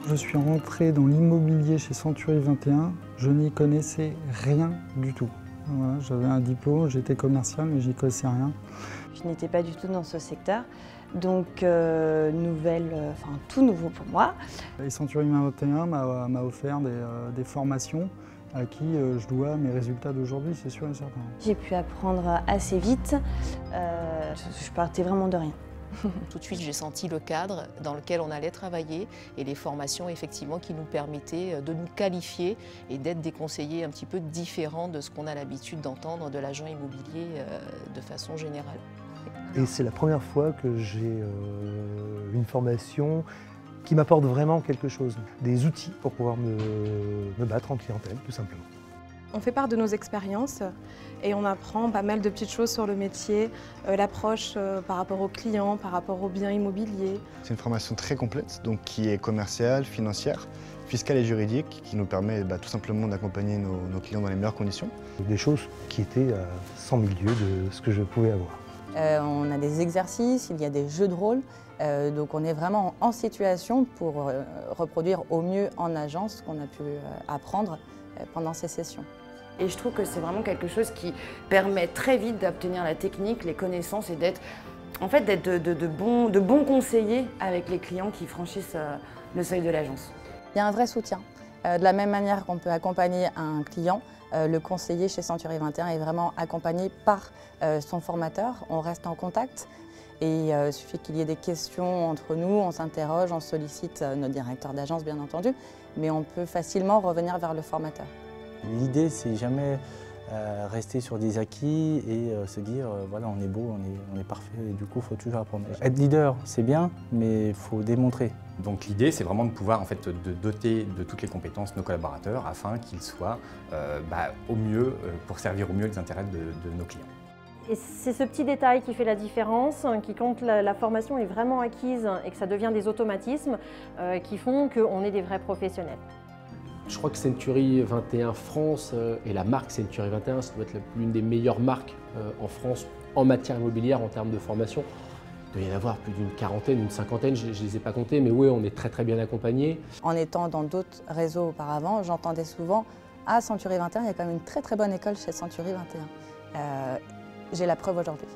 Je suis rentré dans l'immobilier chez Century 21, je n'y connaissais rien du tout. Voilà, j'avais un diplôme, j'étais commercial, mais j'y connaissais rien. Je n'étais pas du tout dans ce secteur, donc tout nouveau pour moi. Et Century 21 m'a offert des formations à qui je dois mes résultats d'aujourd'hui, c'est sûr et certain. J'ai pu apprendre assez vite, je partais vraiment de rien. Tout de suite, j'ai senti le cadre dans lequel on allait travailler et les formations effectivement qui nous permettaient de nous qualifier et d'être des conseillers un petit peu différents de ce qu'on a l'habitude d'entendre de l'agent immobilier de façon générale. Et c'est la première fois que j'ai une formation qui m'apporte vraiment quelque chose, des outils pour pouvoir me battre en clientèle, tout simplement. On fait part de nos expériences et on apprend pas mal de petites choses sur le métier, l'approche par rapport aux clients, par rapport aux biens immobiliers. C'est une formation très complète, donc qui est commerciale, financière, fiscale et juridique, qui nous permet tout simplement d'accompagner nos clients dans les meilleures conditions. Des choses qui étaient à 100 000 lieues de ce que je pouvais avoir. On a des exercices, il y a des jeux de rôle, donc on est vraiment en situation pour reproduire au mieux en agence ce qu'on a pu apprendre pendant ces sessions. Et je trouve que c'est vraiment quelque chose qui permet très vite d'obtenir la technique, les connaissances et d'être de bons conseillers avec les clients qui franchissent le seuil de l'agence. Il y a un vrai soutien. De la même manière qu'on peut accompagner un client, le conseiller chez Century 21 est vraiment accompagné par son formateur. On reste en contact et il suffit qu'il y ait des questions entre nous, on s'interroge, on sollicite notre directeur d'agence bien entendu, mais on peut facilement revenir vers le formateur. L'idée, c'est jamais rester sur des acquis et se dire voilà, on est beau, on est parfait, et du coup il faut toujours apprendre. Être leader, c'est bien, mais il faut démontrer. Donc l'idée, c'est vraiment de pouvoir de doter de toutes les compétences nos collaborateurs afin qu'ils soient au mieux, pour servir au mieux les intérêts de nos clients. Et c'est ce petit détail qui fait la différence, qui quand la formation est vraiment acquise et que ça devient des automatismes, qui font qu'on est des vrais professionnels. Je crois que Century 21 France et la marque Century 21, ça doit être l'une des meilleures marques en France en matière immobilière en termes de formation. Il doit y en avoir plus d'une quarantaine, une cinquantaine, je ne les ai pas comptés, mais oui, on est très bien accompagnés. En étant dans d'autres réseaux auparavant, j'entendais souvent « Ah, Century 21, il y a quand même une très bonne école chez Century 21 ». J'ai la preuve aujourd'hui.